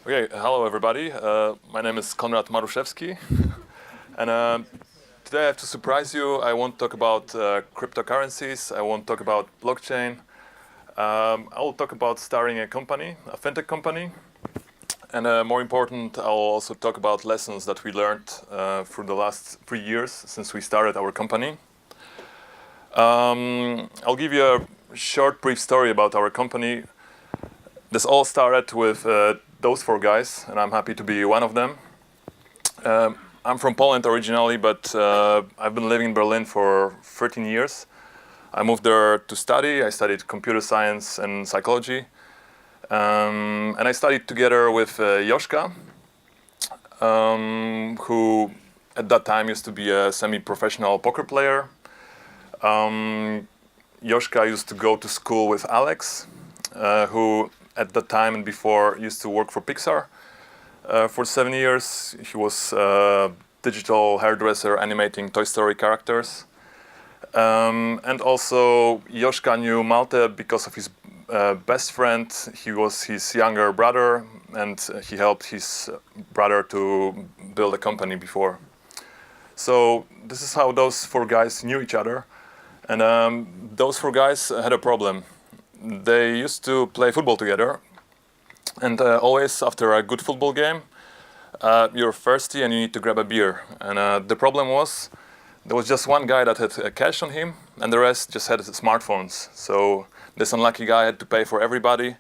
Okay, hello everybody. My name is Konrad Maruszewski, and today I have to surprise you. I won't talk about cryptocurrencies. I won't talk about blockchain. I will talk about starting a company, a fintech company, and more important, I'll also talk about lessons that we learned through the last 3 years since we started our company. I'll give you a short, brief story about our company. This all started with those four guys, and I'm happy to be one of them. I'm from Poland originally, but I've been living in Berlin for 13 years. I moved there to study. I studied computer science and psychology. And I studied together with Joszka, who at that time used to be a semi-professional poker player. Joszka used to go to school with Alex, who at that time and before used to work for Pixar. For 7 years, he was a digital hairdresser animating Toy Story characters. And also, Joszka knew Malte because of his best friend. He was his younger brother, and he helped his brother to build a company before. So this is how those four guys knew each other. And those four guys had a problem. They used to play football together, and always after a good football game, you're thirsty and you need to grab a beer. And the problem was, there was just one guy that had cash on him, and the rest just had smartphones. So this unlucky guy had to pay for everybody,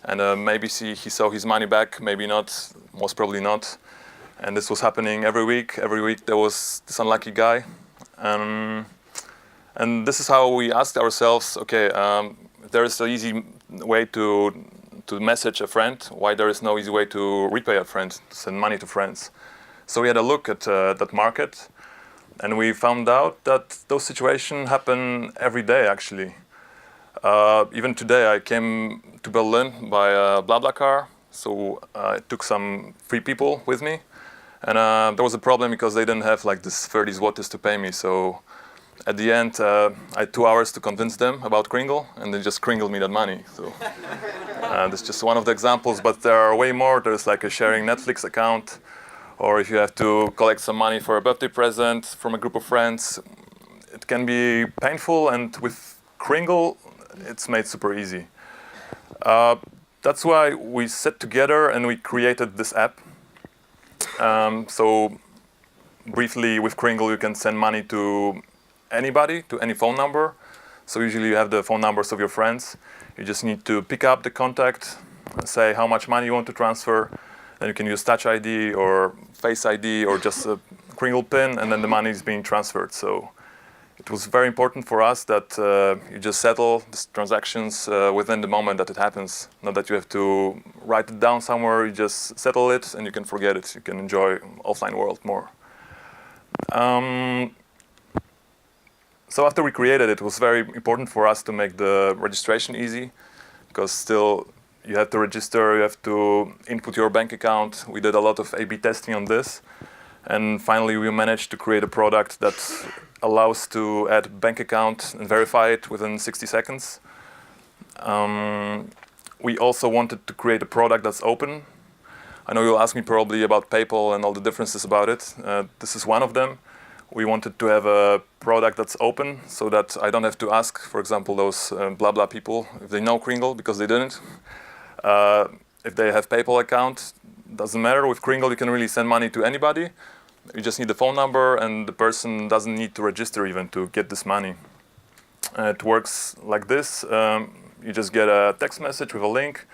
and maybe he saw his money back, maybe not, most probably not. And this was happening every week. Every week there was this unlucky guy. And this is how we asked ourselves, okay, there is an easy way to message a friend, why there is no easy way to repay a friend, to send money to friends. So we had a look at that market, and we found out that those situations happen every day, actually. Even today, I came to Berlin by a BlaBlaCar, so I took some free people with me, and there was a problem because they didn't have like this 30 zlotys to pay me, so at the end, I had 2 hours to convince them about Kringle, and they just Kringled me that money. So that's just one of the examples, but there are way more. There's like a sharing Netflix account, or if you have to collect some money for a birthday present from a group of friends. It can be painful, and with Kringle, it's made super easy. That's why we sat together and we created this app. So briefly, with Kringle, you can send money to anybody, to any phone number. So usually you have the phone numbers of your friends. You just need to pick up the contact, say how much money you want to transfer. Then you can use Touch ID or Face ID or just a Kringle pin, and then the money is being transferred. So it was very important for us that you just settle these transactions within the moment that it happens. Not that you have to write it down somewhere. You just settle it and you can forget it. You can enjoy offline world more. So after we created it, it was very important for us to make the registration easy, because still you have to register, you have to input your bank account. We did a lot of A/B testing on this, and finally we managed to create a product that allows to add bank account and verify it within 60 seconds. We also wanted to create a product that's open. I know you'll ask me probably about PayPal and all the differences about it. This is one of them. We wanted to have a product that's open, so that I don't have to ask, for example, those blah people if they know Kringle, because they didn't. If they have PayPal account, doesn't matter. With Kringle, you can really send money to anybody. You just need the phone number, and the person doesn't need to register even to get this money. It works like this. You just get a text message with a link.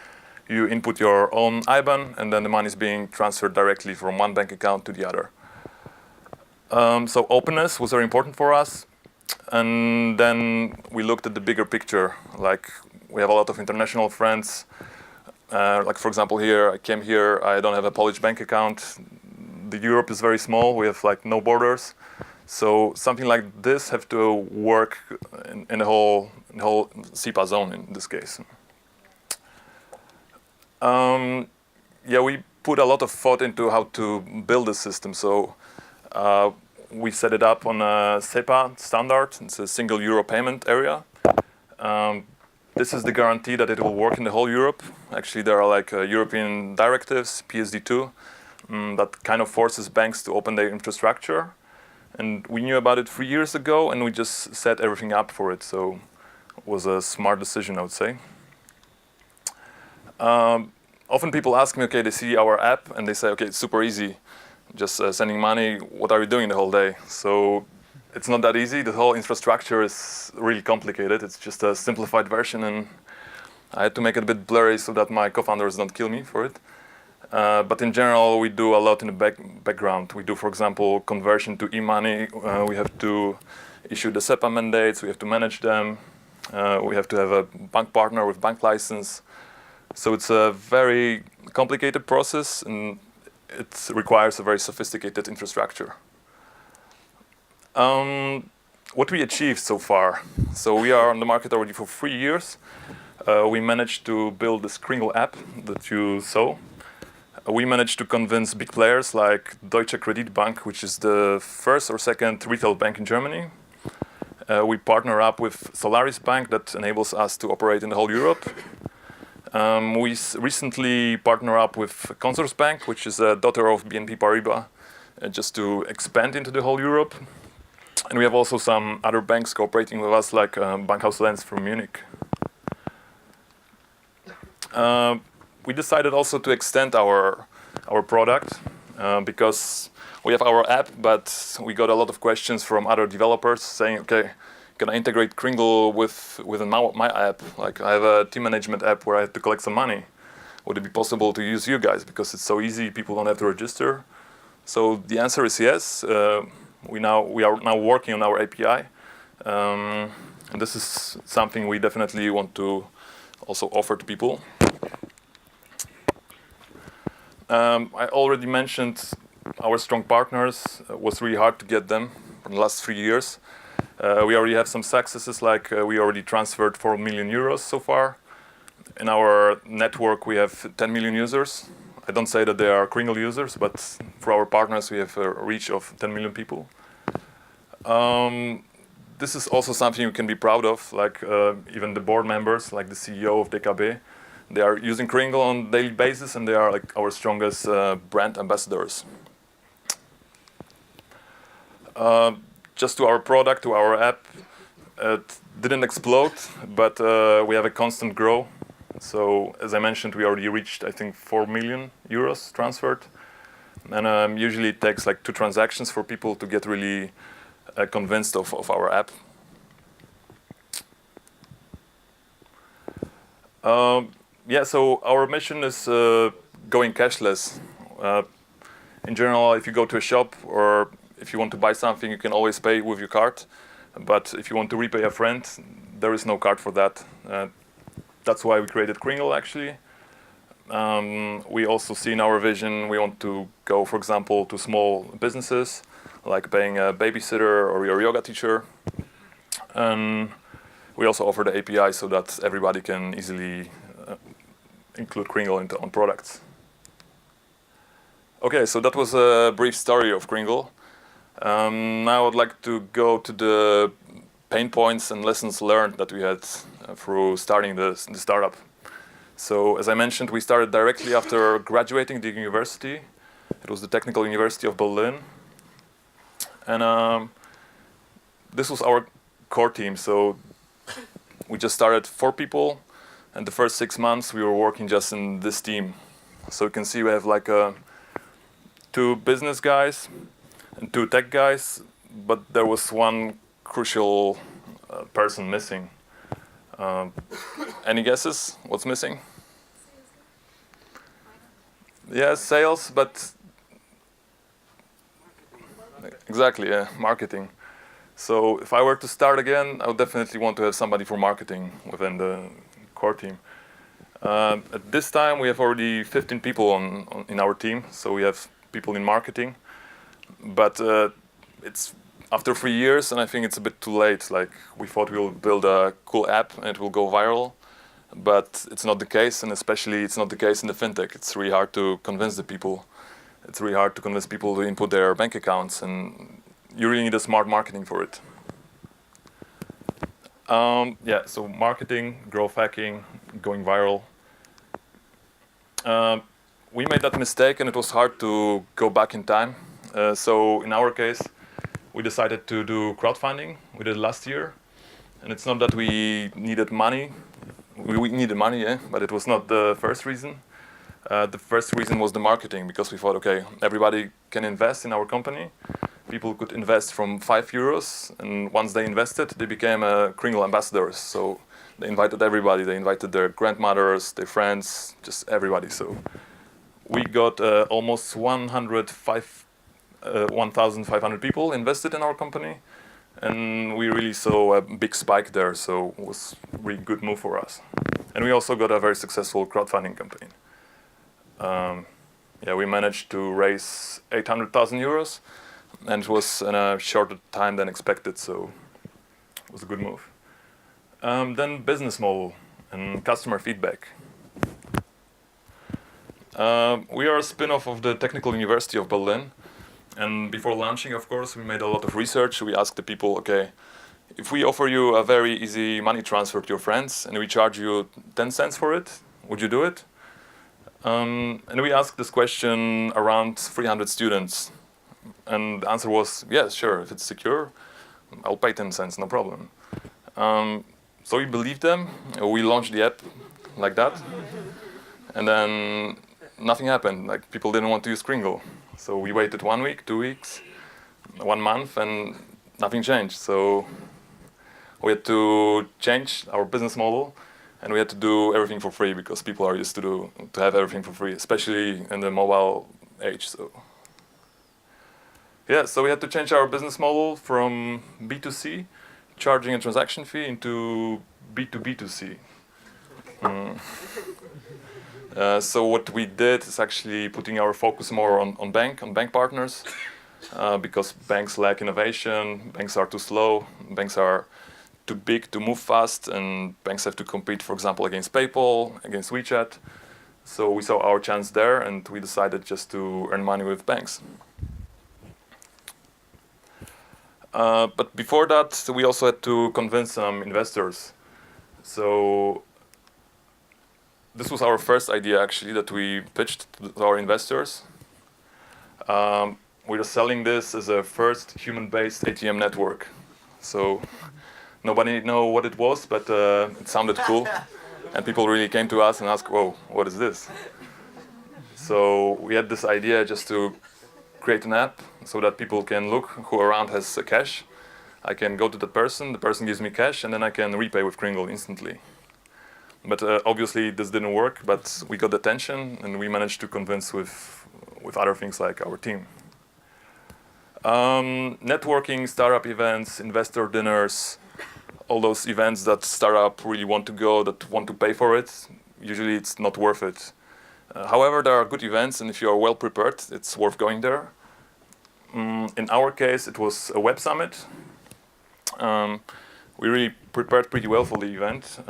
You input your own IBAN, and then the money is being transferred directly from one bank account to the other. So openness was very important for us. And then we looked at the bigger picture. Like, we have a lot of international friends. Like, for example, here, I came here, I don't have a Polish bank account. Europe is very small, we have like no borders. So something like this have to work in the whole SIPA zone in this case. Yeah, we put a lot of thought into how to build a system. So we set it up on a SEPA standard. It's a single euro payment area. This is the guarantee that it will work in the whole Europe. Actually, there are like European directives, PSD2, that kind of forces banks to open their infrastructure. And we knew about it 3 years ago, and we just set everything up for it. So it was a smart decision, I would say. Often people ask me, okay, they see our app, and they say, okay, it's super easy, just sending money. What are you doing the whole day? So it's not that easy. The whole infrastructure is really complicated. It's just a simplified version, and I had to make it a bit blurry so that my co-founders don't kill me for it. But in general, we do a lot in the background. We do, for example, conversion to e-money. We have to issue the SEPA mandates. We have to manage them. We have to have a bank partner with bank license. So it's a very complicated process, and it requires a very sophisticated infrastructure. What we achieved so far. So we are on the market already for 3 years. We managed to build this Kringle app that you saw. We managed to convince big players like Deutsche Kreditbank, which is the first or second retail bank in Germany. We partner up with Solaris Bank that enables us to operate in the whole Europe. We recently partner up with Consorsbank, which is a daughter of BNP Paribas, just to expand into the whole Europe. And we have also some other banks cooperating with us, like Bankhaus Lenz from Munich. We decided also to extend our product because we have our app, but we got a lot of questions from other developers saying, okay, can I integrate Kringle within my app? Like I have a team management app where I have to collect some money. Would it be possible to use you guys because it's so easy, people don't have to register? So the answer is yes. We are now working on our API. And this is something we definitely want to also offer to people. I already mentioned our strong partners. It was really hard to get them for the last 3 years. We already have some successes, like we already transferred 4 million euros so far. In our network, we have 10 million users. I don't say that they are Kringle users, but for our partners, we have a reach of 10 million people. This is also something you can be proud of, like even the board members, like the CEO of DKB. They are using Kringle on a daily basis, and they are like our strongest brand ambassadors. Just to our product, to our app, it didn't explode, but we have a constant growth. So as I mentioned, we already reached, I think, 4 million euros transferred. And usually it takes like 2 transactions for people to get really convinced of our app. Yeah, so our mission is going cashless. In general, if you go to a shop or if you want to buy something, you can always pay with your card. But if you want to repay a friend, there is no card for that. That's why we created Kringle, actually. We also see in our vision, we want to go, for example, to small businesses, like paying a babysitter or your yoga teacher. And we also offer the API so that everybody can easily include Kringle on products. Okay, so that was a brief story of Kringle. Now I would like to go to the pain points and lessons learned that we had through starting the startup. So as I mentioned, we started directly after graduating the university. It was the Technical University of Berlin. And this was our core team. So we just started 4 people. And the first 6 months, we were working just in this team. So you can see we have like 2 business guys and 2 tech guys. But there was one crucial person missing. Any guesses? What's missing? Yeah, sales, but exactly, yeah, marketing. So if I were to start again, I would definitely want to have somebody for marketing within the core team. At this time, we have already 15 people in our team, so we have people in marketing. But it's after 3 years, and I think it's a bit too late. Like we thought we'll build a cool app and it will go viral, but it's not the case, and especially it's not the case in the fintech. It's really hard to convince the people. It's really hard to convince people to input their bank accounts, and you really need a smart marketing for it. Yeah, so marketing, growth hacking, going viral. We made that mistake and it was hard to go back in time. So in our case, we decided to do crowdfunding. We did it last year. And it's not that we needed money. We needed money, yeah, but it was not the first reason. The first reason was the marketing, because we thought, okay, everybody can invest in our company. People could invest from €5, and once they invested, they became Kringle ambassadors. So they invited everybody. They invited their grandmothers, their friends, just everybody. So we got almost 1,500 people invested in our company, and we really saw a big spike there. So it was a really good move for us. And we also got a very successful crowdfunding campaign. Yeah, we managed to raise €800,000, and it was in a shorter time than expected, so it was a good move. Then business model and customer feedback. We are a spin-off of the Technical University of Berlin, and before launching, of course, we made a lot of research. We asked the people, okay, if we offer you a very easy money transfer to your friends and we charge you 10 cents for it, would you do it? And we asked this question around 300 students. And the answer was, yes, sure, if it's secure, I'll pay 10 cents, no problem. So we believed them. We launched the app like that. And then nothing happened. Like, people didn't want to use Kringle. So we waited 1 week, 2 weeks, 1 month, and nothing changed. So we had to change our business model. And we had to do everything for free, because people are used to have everything for free, especially in the mobile age. So yeah, so we had to change our business model from B2C, charging a transaction fee, into B2B2C. So what we did is actually putting our focus more on bank partners, because banks lack innovation, banks are too slow, banks are too big to move fast, and banks have to compete, for example, against PayPal, against WeChat. So we saw our chance there, and we decided just to earn money with banks. But before that, we also had to convince some investors. So this was our first idea, actually, that we pitched to our investors. We were selling this as a first human-based ATM network. So nobody knew what it was, but it sounded cool. And people really came to us and asked, whoa, what is this? So we had this idea just to create an app so that people can look who around has cash. I can go to the person gives me cash, and then I can repay with Kringle instantly. But obviously this didn't work, but we got attention, and we managed to convince with other things like our team. Networking, startup events, investor dinners, all those events that startup really want to go, that want to pay for it, usually it's not worth it. However, there are good events, and if you are well prepared, it's worth going there. In our case, it was a web summit. We really prepared pretty well for the event.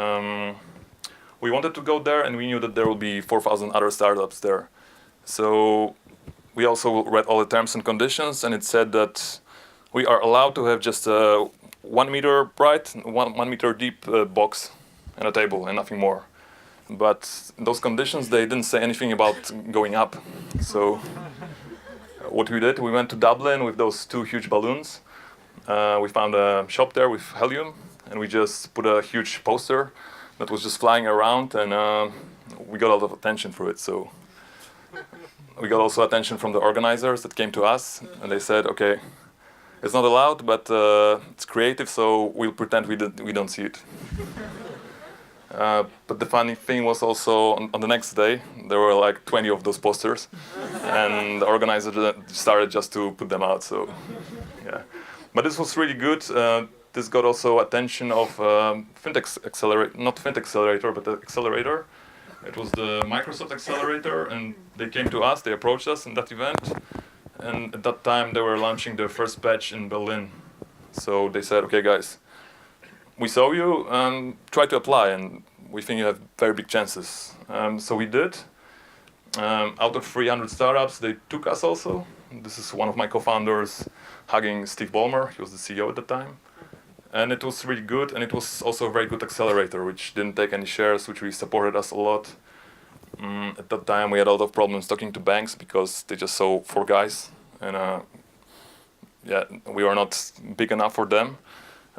We wanted to go there, and we knew that there will be 4,000 other startups there. So we also read all the terms and conditions, and it said that we are allowed to have just a 1 meter bright, 1 meter deep box and a table, and nothing more. But those conditions, they didn't say anything about going up. So what we did, we went to Dublin with those 2 huge balloons. We found a shop there with helium, and we just put a huge poster that was just flying around, and we got a lot of attention for it. So we got also attention from the organizers that came to us, and they said, okay, it's not allowed, but it's creative, so we'll pretend we don't see it. But the funny thing was also, on the next day, there were like 20 of those posters, and the organizers started just to put them out. So yeah, but this was really good. This got also attention of Fintech accelerator, not Fintech accelerator, but the accelerator. It was the Microsoft accelerator, and they came to us, they approached us in that event, and at that time they were launching their first batch in Berlin. So they said, okay guys, we saw you, try to apply, and we think you have very big chances. So we did. Out of 300 startups, they took us also. This is one of my co-founders hugging Steve Ballmer. He was the CEO at the time. And it was really good, and it was also a very good accelerator, which didn't take any shares, which really supported us a lot. At that time, we had a lot of problems talking to banks because they just saw 4 guys, and yeah, we were not big enough for them.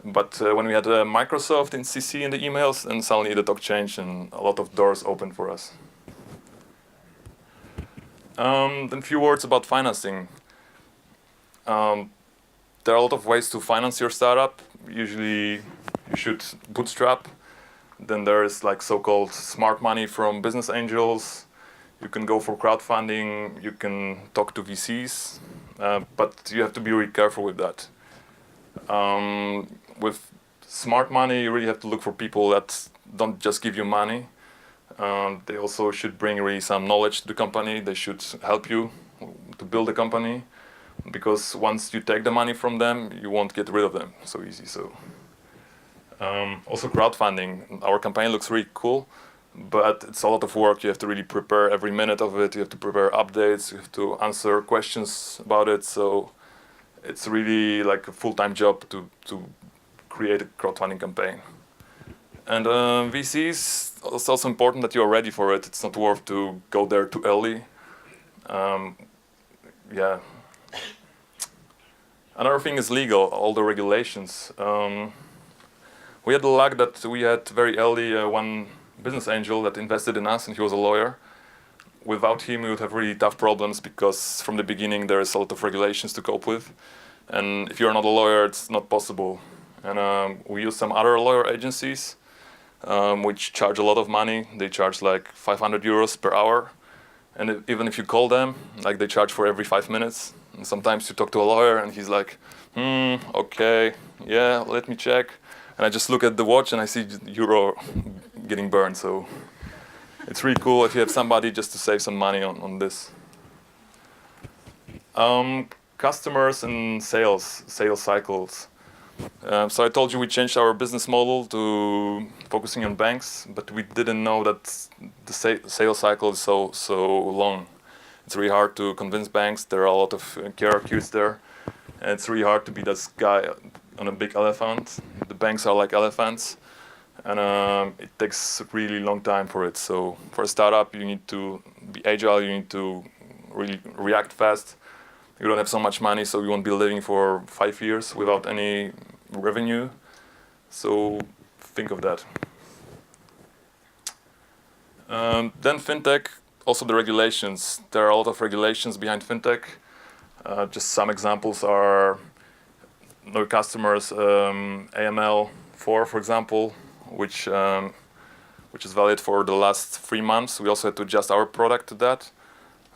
But when we had Microsoft in CC in the emails, and suddenly the talk changed, and a lot of doors opened for us. Then a few words about financing. There are a lot of ways to finance your startup. Usually, you should bootstrap. Then there is like so-called smart money from business angels. You can go for crowdfunding. You can talk to VCs, but you have to be really careful with that. With smart money, you really have to look for people that don't just give you money. They also should bring really some knowledge to the company. They should help you to build a company, because once you take the money from them, you won't get rid of them so easy. So also crowdfunding. Our campaign looks really cool, but it's a lot of work. You have to really prepare every minute of it. You have to prepare updates. You have to answer questions about it. So it's really like a full-time job to create a crowdfunding campaign. And VCs, it's also important that you're ready for it. It's not worth to go there too early. Yeah. Another thing is legal, all the regulations. We had the luck that we had very early one business angel that invested in us, and he was a lawyer. Without him, we would have really tough problems, because from the beginning there is a lot of regulations to cope with. And if you're not a lawyer, it's not possible. And we use some other lawyer agencies, which charge a lot of money. They charge like 500 euros per hour. And even if you call them, like they charge for every 5 minutes. And sometimes you talk to a lawyer and he's like, okay, yeah, let me check. And I just look at the watch and I see euro getting burned. So it's really cool if you have somebody just to save some money on this. Customers and sales cycles. So I told you we changed our business model to focusing on banks, but we didn't know that the sales cycle is so long. It's really hard to convince banks. There are a lot of hierarchies there, and it's really hard to be this guy on a big elephant. The banks are like elephants, and it takes a really long time for it. So for a startup, you need to be agile. You need to really react fast. You don't have so much money, so you won't be living for 5 years without any revenue. So think of that. Then Fintech, also the regulations. There are a lot of regulations behind Fintech. Just some examples are no customers, AML4, for example, which is valid for the last 3 months. We also had to adjust our product to that.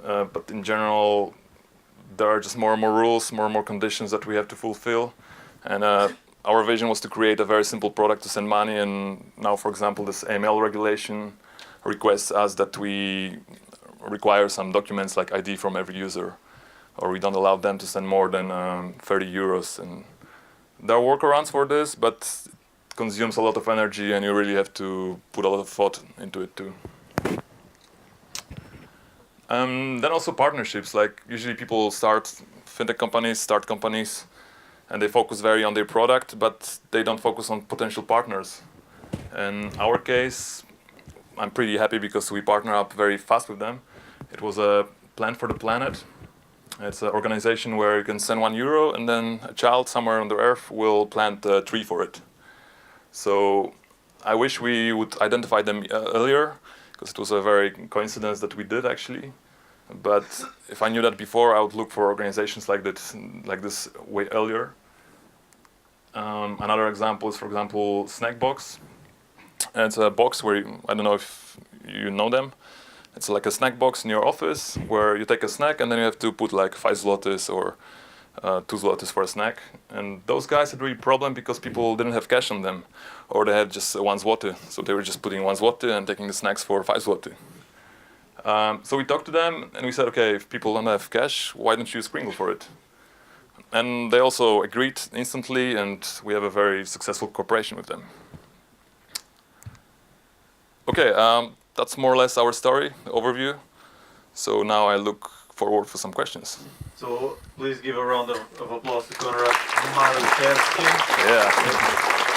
But in general, there are just more and more rules, more and more conditions that we have to fulfill. And our vision was to create a very simple product to send money. And now, for example, this AML regulation requests us that we require some documents like ID from every user, or we don't allow them to send more than 30 euros. And there are workarounds for this, but it consumes a lot of energy, and you really have to put a lot of thought into it too. Then also partnerships. Like usually people start companies, and they focus very on their product, but they don't focus on potential partners. In our case, I'm pretty happy because we partner up very fast with them. It was a Plan for the Planet. It's an organization where you can send €1, and then a child somewhere on the earth will plant a tree for it. So I wish we would identify them earlier, because it was a very coincidence that we did actually. But if I knew that before, I would look for organizations like this way earlier. Another example is, for example, Snackbox. And it's a box where, I don't know if you know them. It's like a snack box in your office where you take a snack and then you have to put like 5 zlotys or 2 zlotys for a snack. And those guys had really problem because people didn't have cash on them, or they had just 1 zloty. So they were just putting 1 zloty and taking the snacks for 5 zloty. So we talked to them and we said, okay, if people don't have cash, why don't you use Kringle for it? And they also agreed instantly, and we have a very successful cooperation with them. Okay, that's more or less our story overview. So now I look forward for some questions. So please give a round of applause to Konrad Maruszewski. Yeah.